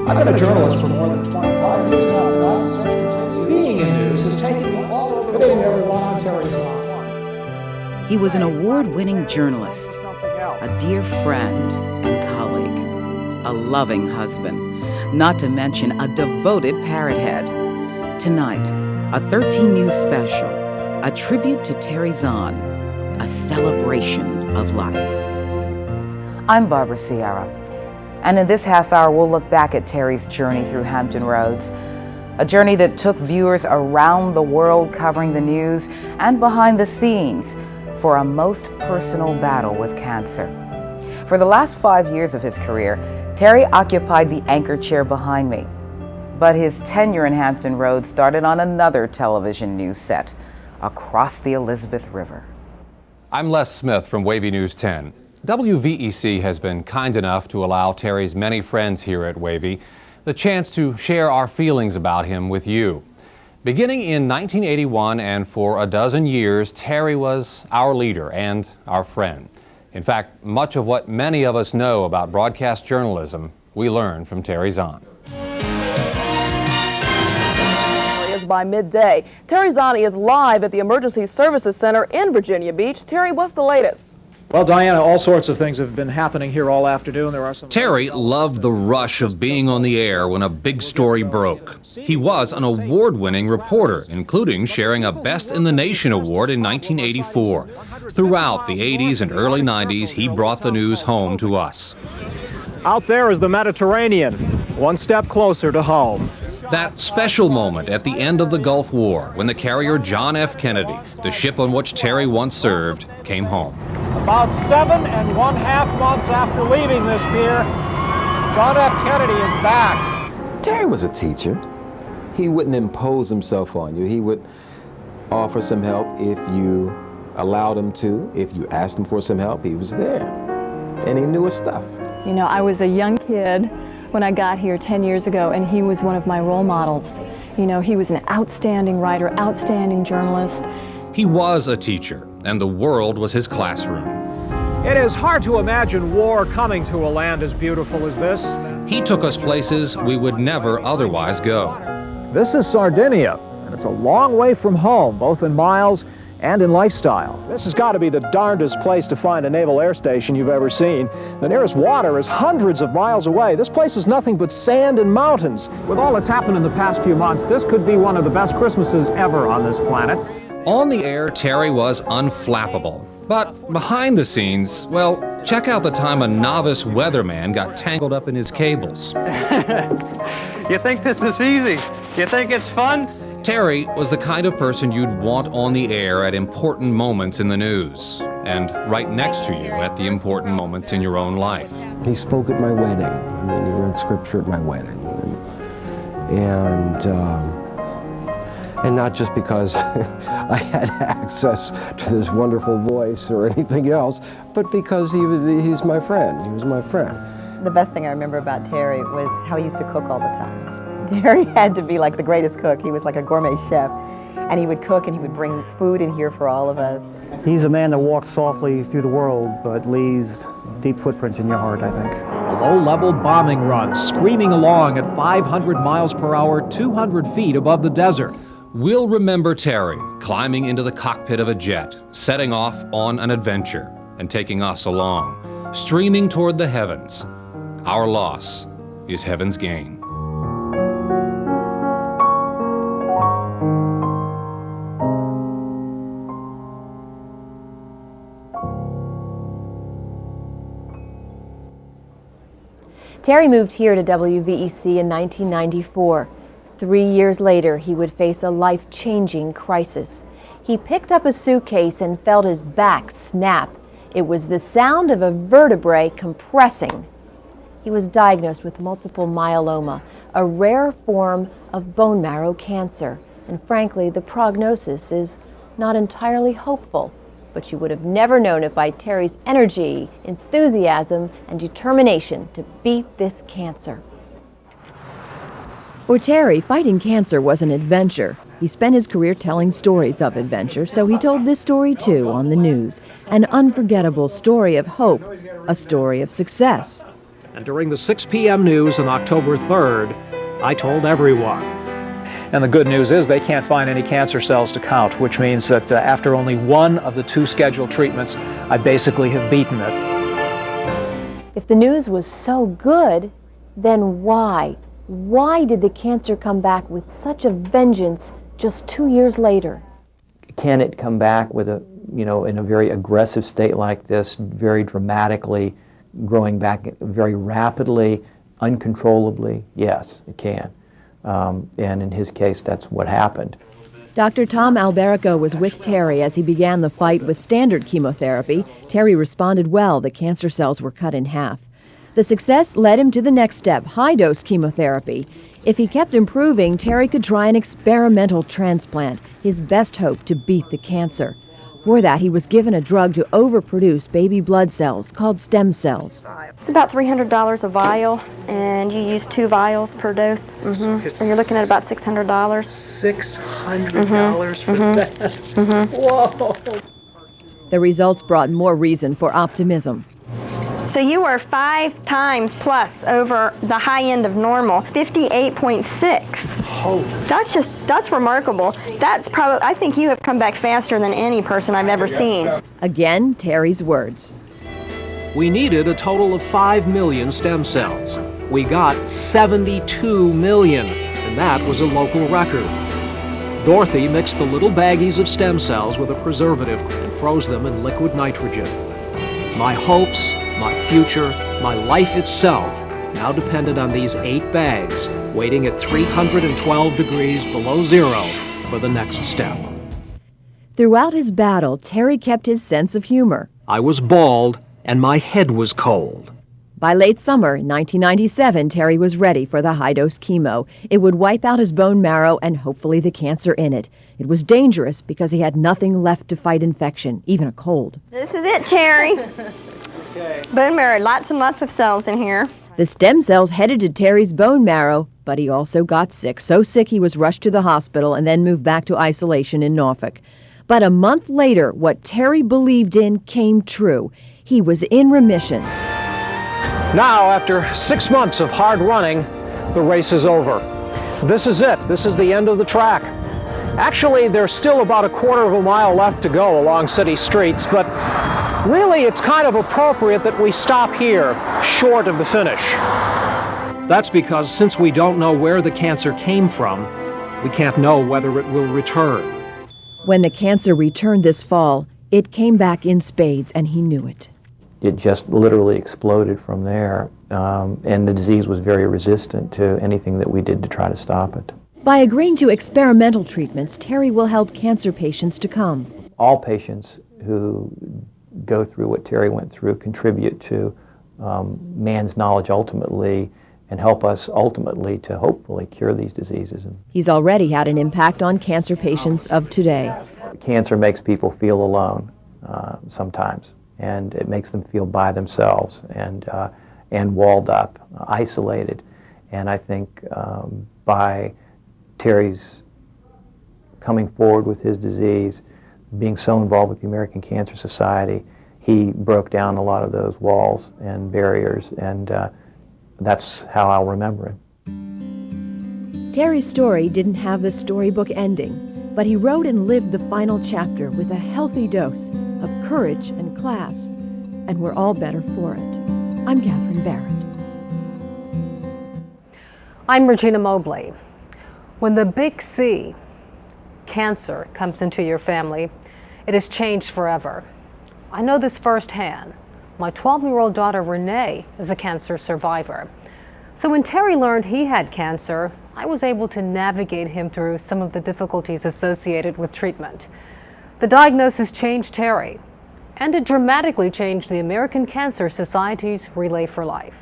I've been a journalist for more than 25 years now. Tonight, the search continues. Being in news has taken me all over the world. Good evening, everyone. I'm Terry Zahn. He was an award-winning journalist, a dear friend and colleague, a loving husband, not to mention a devoted parrot head. Tonight, a 13 News special, a tribute to Terry Zahn, a celebration of life. I'm Barbara Sierra, and in this half hour, we'll look back at Terry's journey through Hampton Roads, a journey that took viewers around the world covering the news and behind the scenes for a most personal battle with cancer. For the last 5 years of his career, Terry occupied the anchor chair behind me. But his tenure in Hampton Roads started on another television news set, across the Elizabeth River. I'm Les Smith from WVEC News 10. WVEC has been kind enough to allow Terry's many friends here at WVEC the chance to share our feelings about him with you. Beginning in 1981 and for a dozen years, Terry was our leader and our friend. In fact, much of what many of us know about broadcast journalism, we learned from Terry Zahn. By midday, Terry Zahn is live at the Emergency Services Center in Virginia Beach. Terry, what's the latest? Well, Diana, all sorts of things have been happening here all afternoon. There are some. Terry loved the rush of being on the air when a big story broke. He was an award-winning reporter, including sharing a Best in the Nation award in 1984. Throughout the 80s and early 90s, he brought the news home to us. Out there is the Mediterranean, one step closer to home. That special moment at the end of the Gulf War when the carrier John F. Kennedy, the ship on which Terry once served, came home. About 7½ months after leaving this pier, John F. Kennedy is back. Terry was a teacher. He wouldn't impose himself on you. He would offer some help if you allowed him to. If you asked him for some help, he was there. And he knew his stuff. You know, I was a young kid when I got here 10 years ago, and he was one of my role models. You know, he was an outstanding writer, outstanding journalist. He was a teacher, and the world was his classroom. It is hard to imagine war coming to a land as beautiful as this. He took us places we would never otherwise go. This is Sardinia, and it's a long way from home, both in miles and in lifestyle. This has got to be the darndest place to find a naval air station you've ever seen. The nearest water is hundreds of miles away. This place is nothing but sand and mountains. With all that's happened in the past few months, this could be one of the best Christmases ever on this planet. On the air, Terry was unflappable. But behind the scenes, well, check out the time a novice weatherman got tangled up in his cables. You think this is easy? You think it's fun? Terry was the kind of person you'd want on the air at important moments in the news, and right next to you at the important moments in your own life. He spoke at my wedding. I mean, he read scripture at my wedding. And not just because I had access to this wonderful voice or anything else, but because he's my friend. He was my friend. The best thing I remember about Terry was how he used to cook all the time. Terry had to be like the greatest cook. He was like a gourmet chef, and he would cook and he would bring food in here for all of us. He's a man that walks softly through the world, but leaves deep footprints in your heart, I think. A low-level bombing run, screaming along at 500 miles per hour, 200 feet above the desert. We'll remember Terry climbing into the cockpit of a jet, setting off on an adventure, and taking us along, streaming toward the heavens. Our loss is heaven's gain. Terry moved here to WVEC in 1994. 3 years later, he would face a life-changing crisis. He picked up a suitcase and felt his back snap. It was the sound of a vertebrae compressing. He was diagnosed with multiple myeloma, a rare form of bone marrow cancer. And frankly, the prognosis is not entirely hopeful. But you would have never known it by Terry's energy, enthusiasm, and determination to beat this cancer. For Terry, fighting cancer was an adventure. He spent his career telling stories of adventure, so he told this story too on the news. An unforgettable story of hope, a story of success. And during the 6 p.m. news on October 3rd, I told everyone. And the good news is they can't find any cancer cells to count, which means that after only one of the 2 scheduled treatments, I basically have beaten it. If the news was so good, then why? Why did the cancer come back with such a vengeance just 2 years later? Can it come back with a, in a very aggressive state like this, very dramatically, growing back very rapidly, uncontrollably? Yes, it can. And in his case, that's what happened. Dr. Tom Alberico was with Terry as he began the fight with standard chemotherapy. Terry responded well. The cancer cells were cut in half. The success led him to the next step, high-dose chemotherapy. If he kept improving, Terry could try an experimental transplant, his best hope to beat the cancer. For that, he was given a drug to overproduce baby blood cells called stem cells. It's about $300 a vial, and you use 2 vials per dose. So you're looking at about $600. $600 for that? Whoa! The results brought more reason for optimism. So you are 5 times plus over the high end of normal, 58.6. Holy. That's remarkable. That's probably, I think you have come back faster than any person I've ever seen. Again, Terry's words. We needed a total of 5 million stem cells. We got 72 million, and that was a local record. Dorothy mixed the little baggies of stem cells with a preservative and froze them in liquid nitrogen. My hopes, my future, my life itself now depended on these 8 bags waiting at 312 degrees below zero for the next step. Throughout his battle, Terry kept his sense of humor. I was bald and my head was cold. By late summer 1997, Terry was ready for the high-dose chemo. It would wipe out his bone marrow and hopefully the cancer in it. It was dangerous because he had nothing left to fight infection, even a cold. This is it, Terry. Bone marrow, lots and lots of cells in here. The stem cells headed to Terry's bone marrow, but he also got sick. So sick he was rushed to the hospital and then moved back to isolation in Norfolk. But a month later, what Terry believed in came true. He was in remission. Now, after 6 months of hard running, the race is over. This is it. This is the end of the track. Actually, there's still about a quarter of a mile left to go along city streets, but really it's kind of appropriate that we stop here, short of the finish. That's because since we don't know where the cancer came from, we can't know whether it will return. When the cancer returned this fall, it came back in spades, and he knew it. It just literally exploded from there, and the disease was very resistant to anything that we did to try to stop it. By agreeing to experimental treatments, Terry will help cancer patients to come. All patients who go through what Terry went through contribute to man's knowledge ultimately and help us ultimately to hopefully cure these diseases. He's already had an impact on cancer patients of today. Cancer makes people feel alone sometimes, and it makes them feel by themselves and walled up, isolated. And I think by Terry's coming forward with his disease, being so involved with the American Cancer Society, he broke down a lot of those walls and barriers, and that's how I'll remember him. Terry's story didn't have the storybook ending, but he wrote and lived the final chapter with a healthy dose of courage and class, and we're all better for it. I'm Catherine Barrett. I'm Regina Mobley. When the big C, cancer, comes into your family, it has changed forever. I know this firsthand. My 12-year-old daughter, Renee, is a cancer survivor. So when Terry learned he had cancer, I was able to navigate him through some of the difficulties associated with treatment. The diagnosis changed Terry, and it dramatically changed the American Cancer Society's Relay for Life.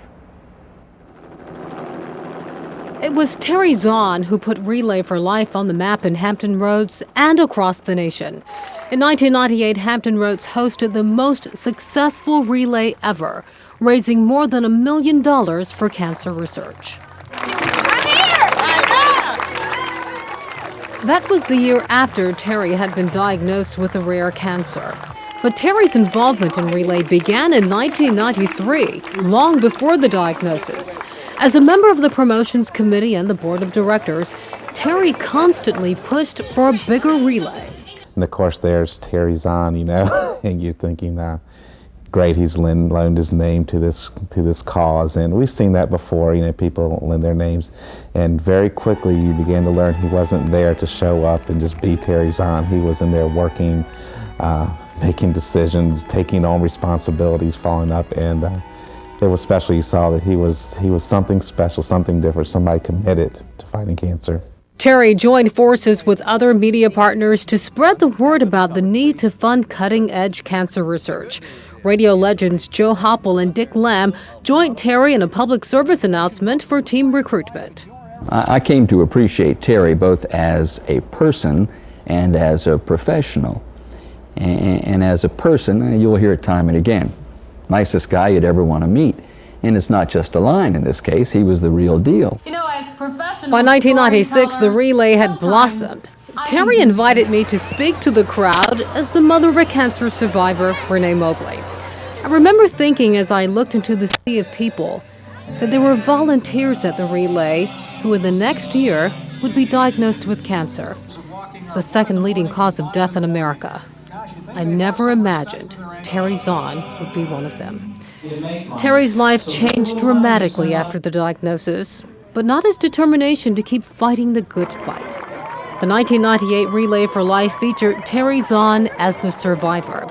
It was Terry Zahn who put Relay for Life on the map in Hampton Roads and across the nation. In 1998, Hampton Roads hosted the most successful relay ever, raising more than $1 million for cancer research. That was the year after Terry had been diagnosed with a rare cancer. But Terry's involvement in Relay began in 1993, long before the diagnosis. As a member of the promotions committee and the board of directors, Terry constantly pushed for a bigger relay. And of course there's Terry Zahn, you know, and you're thinking, great, he's loaned his name to this cause. And we've seen that before, you know, people lend their names. And very quickly you began to learn he wasn't there to show up and just be Terry Zahn. He was in there working, making decisions, taking on responsibilities, following up, and it was special. You saw that he was something special, something different, somebody committed to fighting cancer. Terry joined forces with other media partners to spread the word about the need to fund cutting-edge cancer research. Radio legends Joe Hopple and Dick Lamb joined Terry in a public service announcement for team recruitment. I came to appreciate Terry both as a person and as a professional. And as a person, you'll hear it time and again. Nicest guy you'd ever want to meet. And it's not just a line in this case, he was the real deal. You know, as professional By 1996, the relay had blossomed. Terry invited me to speak to the crowd as the mother of a cancer survivor, Renee Mobley. I remember thinking as I looked into the sea of people that there were volunteers at the relay who in the next year would be diagnosed with cancer. It's the second leading cause of death in America. I never imagined Terry Zahn would be one of them. Terry's life changed dramatically after the diagnosis, but not his determination to keep fighting the good fight. The 1998 Relay for Life featured Terry Zahn as the survivor.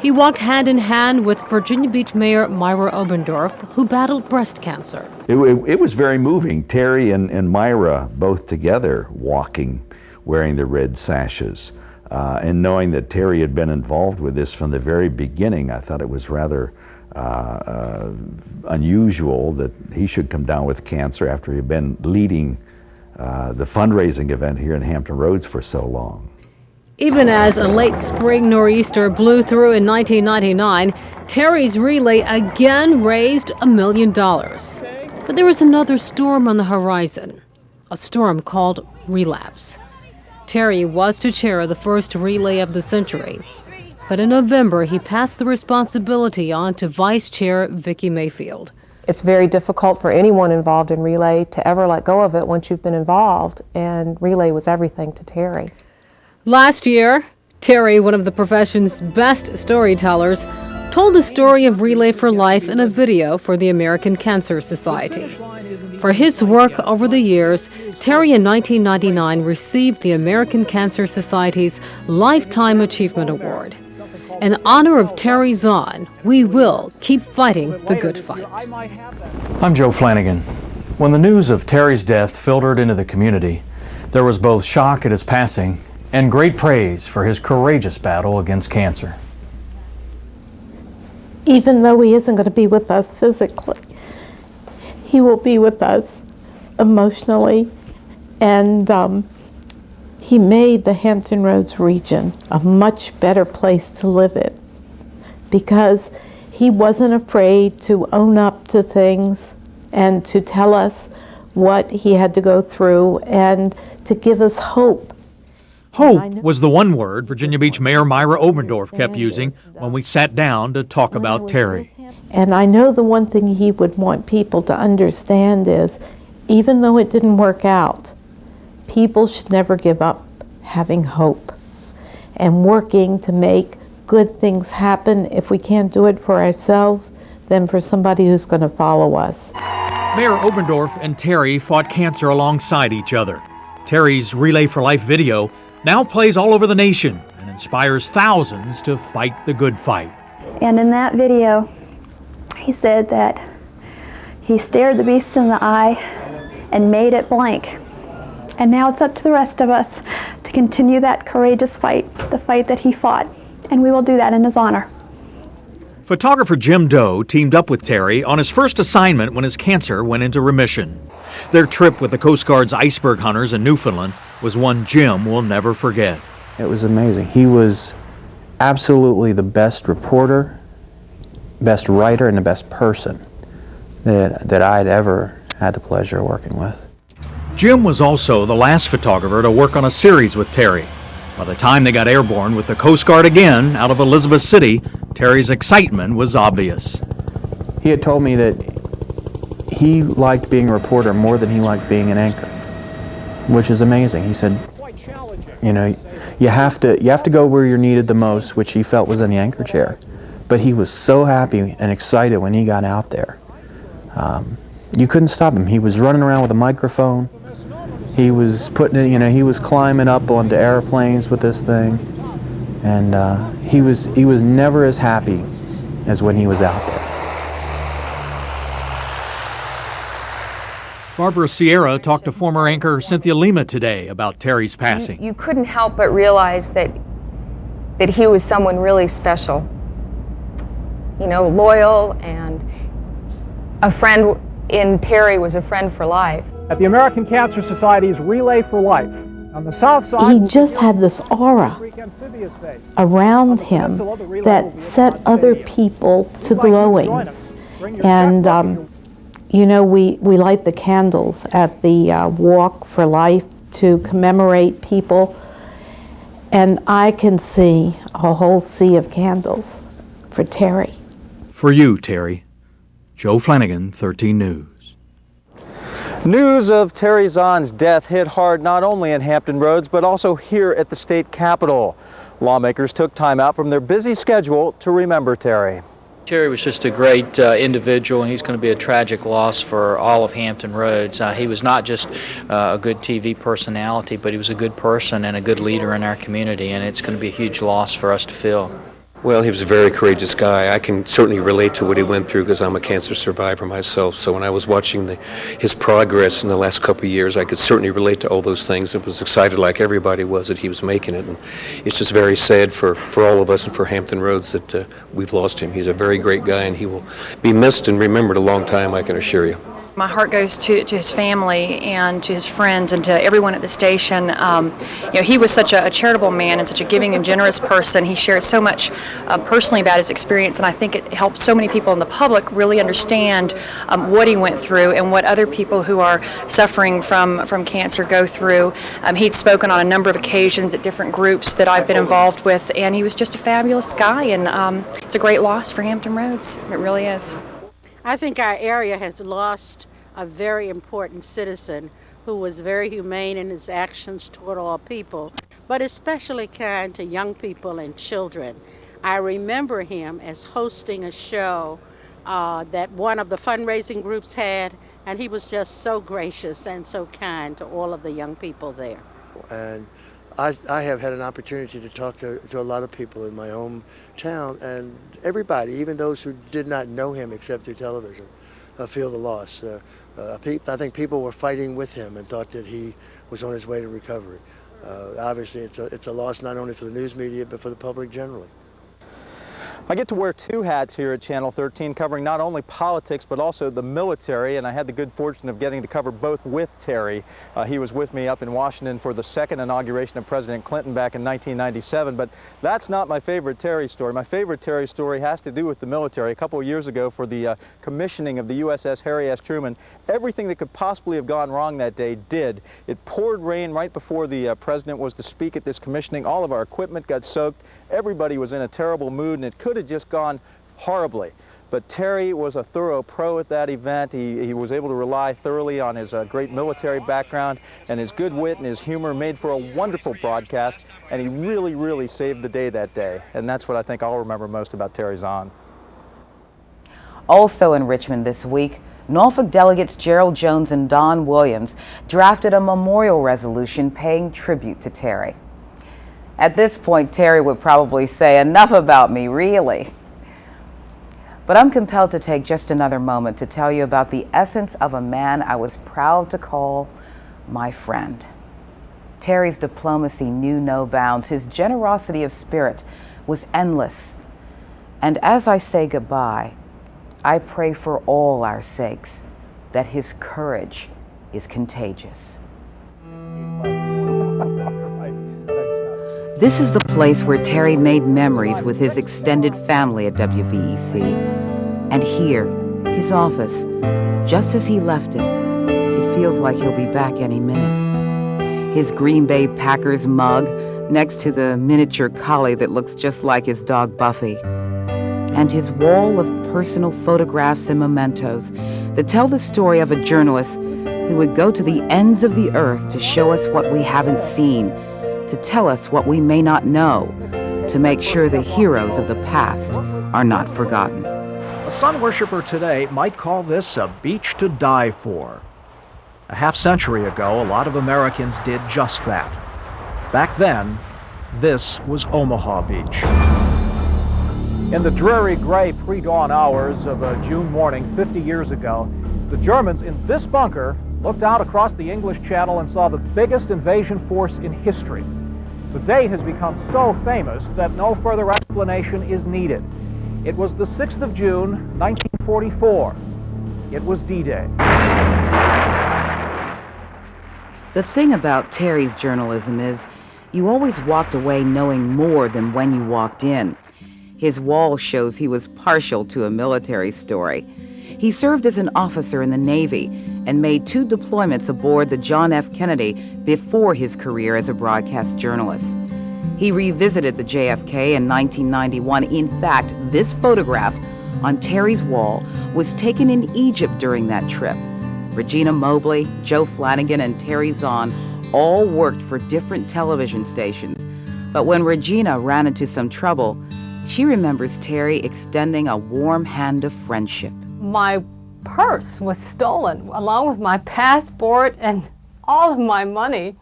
He walked hand in hand with Virginia Beach Mayor Myra Obendorf, who battled breast cancer. It was very moving. Terry and Myra both together walking, wearing the red sashes. And knowing that Terry had been involved with this from the very beginning, I thought it was rather unusual that he should come down with cancer after he had been leading the fundraising event here in Hampton Roads for so long. Even as a late spring nor'easter blew through in 1999, Terry's relay again raised $1 million. But there was another storm on the horizon, a storm called relapse. Terry was to chair the first relay of the century, but in November he passed the responsibility on to Vice Chair Vicki Mayfield. It's very difficult for anyone involved in relay to ever let go of it once you've been involved, and relay was everything to Terry. Last year, Terry, one of the profession's best storytellers, told the story of Relay for Life in a video for the American Cancer Society. For his work over the years, Terry in 1999 received the American Cancer Society's Lifetime Achievement Award. In honor of Terry Zahn, we will keep fighting the good fight. I'm Joe Flanagan. When the news of Terry's death filtered into the community, there was both shock at his passing and great praise for his courageous battle against cancer. Even though he isn't going to be with us physically, he will be with us emotionally, and he made the Hampton Roads region a much better place to live in, because he wasn't afraid to own up to things and to tell us what he had to go through and to give us hope. Hope was the one word Virginia Beach Mayor Myra Obendorf kept using when we sat down to talk about Terry. And I know the one thing he would want people to understand is, even though it didn't work out, people should never give up having hope and working to make good things happen. If we can't do it for ourselves, then for somebody who's going to follow us. Mayor Obendorf and Terry fought cancer alongside each other. Terry's Relay for Life video now plays all over the nation and inspires thousands to fight the good fight. And in that video, he said that he stared the beast in the eye and made it blank. And now it's up to the rest of us to continue that courageous fight, the fight that he fought, and we will do that in his honor. Photographer Jim Doe teamed up with Terry on his first assignment when his cancer went into remission. Their trip with the Coast Guard's iceberg hunters in Newfoundland was one Jim will never forget. It was amazing. He was absolutely the best reporter, best writer, and the best person that I'd ever had the pleasure of working with. Jim was also the last photographer to work on a series with Terry. By the time they got airborne with the Coast Guard again out of Elizabeth City, Terry's excitement was obvious. He had told me that he liked being a reporter more than he liked being an anchor, which is amazing. He said, you know, you have to go where you're needed the most, which he felt was in the anchor chair. But he was so happy and excited when he got out there. You couldn't stop him. He was running around with a microphone. He was putting it, you know, he was climbing up onto airplanes with this thing, and he was never as happy as when he was out there. Barbara Sierra talked to former anchor Cynthia Lima today about Terry's passing. You couldn't help but realize that he was someone really special. You know, loyal, and a friend in Terry was a friend for life. At the American Cancer Society's Relay for Life, on the south side... He just had this aura around him that set other people to glowing. And, you know, we light the candles at the Walk for Life to commemorate people, and I can see a whole sea of candles for Terry. For you, Terry. Joe Flanagan, 13 News. News of Terry Zahn's death hit hard not only in Hampton Roads, but also here at the state capitol. Lawmakers took time out from their busy schedule to remember Terry. Terry was just a great individual, and he's going to be a tragic loss for all of Hampton Roads. He was not just a good TV personality, but he was a good person and a good leader in our community, and it's going to be a huge loss for us to feel. Well, he was a very courageous guy. I can certainly relate to what he went through because I'm a cancer survivor myself. So when I was watching his progress in the last couple of years, I could certainly relate to all those things. I was excited like everybody was that he was making it. And it's just very sad for all of us and for Hampton Roads that we've lost him. He's a very great guy, and he will be missed and remembered a long time, I can assure you. My heart goes to his family and to his friends and to everyone at the station. You know, he was such a charitable man and such a giving and generous person. He shared so much personally about his experience, and I think it helped so many people in the public really understand what he went through and what other people who are suffering from cancer go through. He'd spoken on a number of occasions at different groups that I've been involved with, and he was just a fabulous guy, and it's a great loss for Hampton Roads. It really is. I think our area has lost a very important citizen who was very humane in his actions toward all people, but especially kind to young people and children. I remember him as hosting a show that one of the fundraising groups had, and he was just so gracious and so kind to all of the young people there. And I have had an opportunity to talk to a lot of people in my hometown, and everybody, even those who did not know him except through television, feel the loss. I think people were fighting with him and thought that he was on his way to recovery. Obviously, it's a loss not only for the news media, but for the public generally. I get to wear two hats here at Channel 13, covering not only politics but also the military, and I had the good fortune of getting to cover both with Terry. He was with me up in Washington for the second inauguration of President Clinton back in 1997, but that's not my favorite Terry story. My favorite Terry story has to do with the military. A couple of years ago, for the commissioning of the USS Harry S. Truman, everything that could possibly have gone wrong that day did. It poured rain right before the president was to speak at this commissioning. All of our equipment got soaked. Everybody was in a terrible mood, and it could have just gone horribly. But Terry was a thorough pro at that event. He was able to rely thoroughly on his great military background, and his good wit and his humor made for a wonderful broadcast, and he really, really saved the day that day. And that's what I think I'll remember most about Terry Zahn. Also in Richmond this week, Norfolk delegates Gerald Jones and Don Williams drafted a memorial resolution paying tribute to Terry. At this point, Terry would probably say, "Enough about me, really." But I'm compelled to take just another moment to tell you about the essence of a man I was proud to call my friend. Terry's diplomacy knew no bounds. His generosity of spirit was endless. And as I say goodbye, I pray for all our sakes that his courage is contagious. This is the place where Terry made memories with his extended family at WVEC. And here, his office, just as he left it, it feels like he'll be back any minute. His Green Bay Packers mug, next to the miniature collie that looks just like his dog Buffy, and his wall of personal photographs and mementos that tell the story of a journalist who would go to the ends of the earth to show us what we haven't seen, to tell us what we may not know, to make sure the heroes of the past are not forgotten. A sun worshiper today might call this a beach to die for. A half-century ago, a lot of Americans did just that. Back then, this was Omaha Beach. In the dreary gray pre-dawn hours of a June morning 50 years ago, the Germans in this bunker looked out across the English Channel and saw the biggest invasion force in history. The date has become so famous that no further explanation is needed. It was the 6th of June, 1944. It was D-Day. The thing about Terry's journalism is you always walked away knowing more than when you walked in. His wall shows he was partial to a military story. He served as an officer in the Navy and made 2 deployments aboard the John F. Kennedy before his career as a broadcast journalist. He revisited the JFK in 1991. In fact, this photograph on Terry's wall was taken in Egypt during that trip. Regina Mobley, Joe Flanagan, and Terry Zahn all worked for different television stations. But when Regina ran into some trouble, she remembers Terry extending a warm hand of friendship. My purse was stolen, along with my passport and all of my money.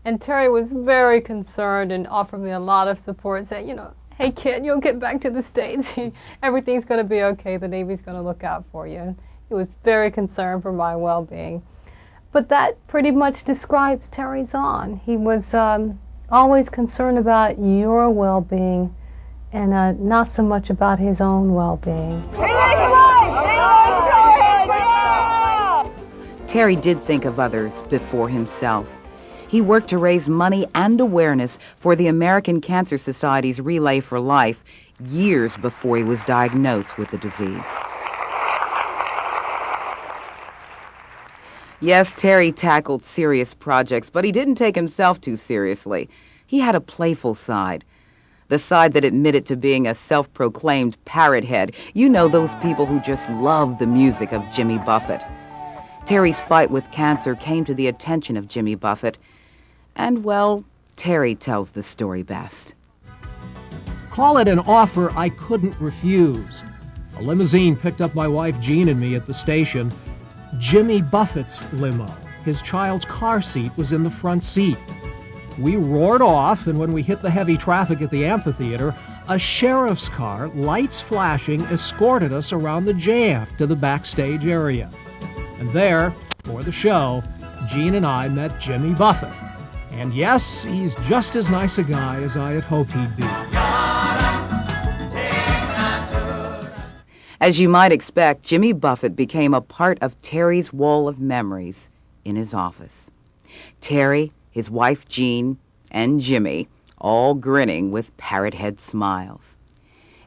And Terry was very concerned and offered me a lot of support, saying, hey kid, you'll get back to the States. Everything's going to be okay. The Navy's going to look out for you. And he was very concerned for my well-being. But that pretty much describes Terry Zahn. He was always concerned about your well-being and not so much about his own well-being. Terry did think of others before himself. He worked to raise money and awareness for the American Cancer Society's Relay for Life years before he was diagnosed with the disease. Yes, Terry tackled serious projects, but he didn't take himself too seriously. He had a playful side. The side that admitted to being a self-proclaimed parrot head. You know, those people who just love the music of Jimmy Buffett. Terry's fight with cancer came to the attention of Jimmy Buffett. And, well, Terry tells the story best. Call it an offer I couldn't refuse. A limousine picked up my wife Jean and me at the station. Jimmy Buffett's limo. His child's car seat was in the front seat. We roared off, and when we hit the heavy traffic at the amphitheater, a sheriff's car, lights flashing, escorted us around the jam to the backstage area. And there, for the show, Jean and I met Jimmy Buffett. And yes, he's just as nice a guy as I had hoped he'd be. As you might expect, Jimmy Buffett became a part of Terry's wall of memories in his office. Terry, his wife Jean, and Jimmy, all grinning with parrot-head smiles.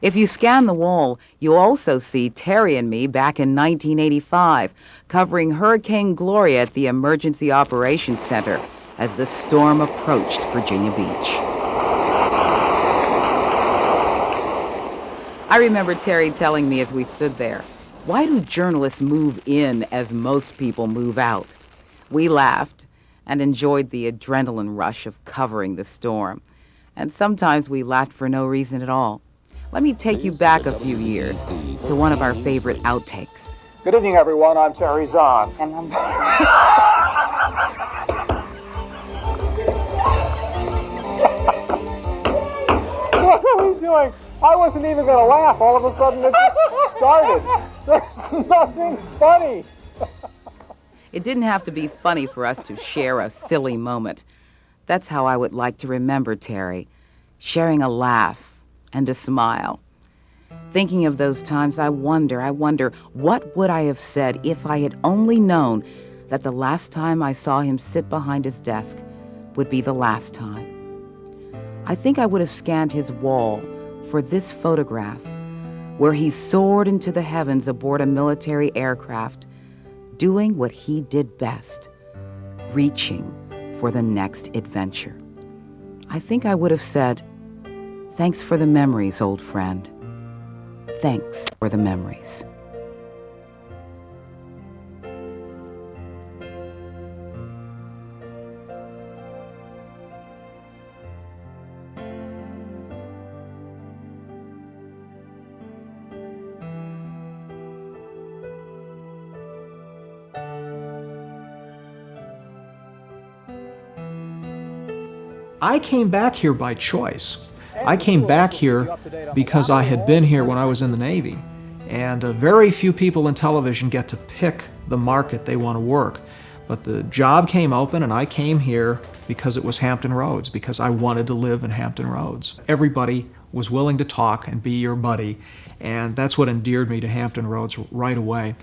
If you scan the wall, you'll also see Terry and me back in 1985, covering Hurricane Gloria at the Emergency Operations Center as the storm approached Virginia Beach. I remember Terry telling me as we stood there, "Why do journalists move in as most people move out?" We laughed and enjoyed the adrenaline rush of covering the storm. And sometimes we laughed for no reason at all. Let me take you back a few years to one of our favorite outtakes. Good evening, everyone. I'm Terry Zahn. And I'm... What are we doing? I wasn't even going to laugh. All of a sudden, it just started. There's nothing funny. It didn't have to be funny for us to share a silly moment. That's how I would like to remember Terry, sharing a laugh and a smile. Thinking of those times, I wonder, what would I have said if I had only known that the last time I saw him sit behind his desk would be the last time. I think I would have scanned his wall for this photograph, where he soared into the heavens aboard a military aircraft, doing what he did best, reaching for the next adventure. I think I would have said, "Thanks for the memories, old friend. Thanks for the memories." I came back here by choice. I came back here because I had been here when I was in the Navy. And very few people in television get to pick the market they want to work. But the job came open and I came here because it was Hampton Roads, because I wanted to live in Hampton Roads. Everybody was willing to talk and be your buddy, and that's what endeared me to Hampton Roads right away.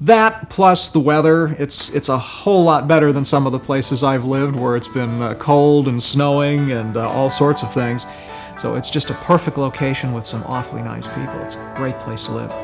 That plus the weather, it's a whole lot better than some of the places I've lived where it's been cold and snowing and all sorts of things. So it's just a perfect location with some awfully nice people. It's a great place to live.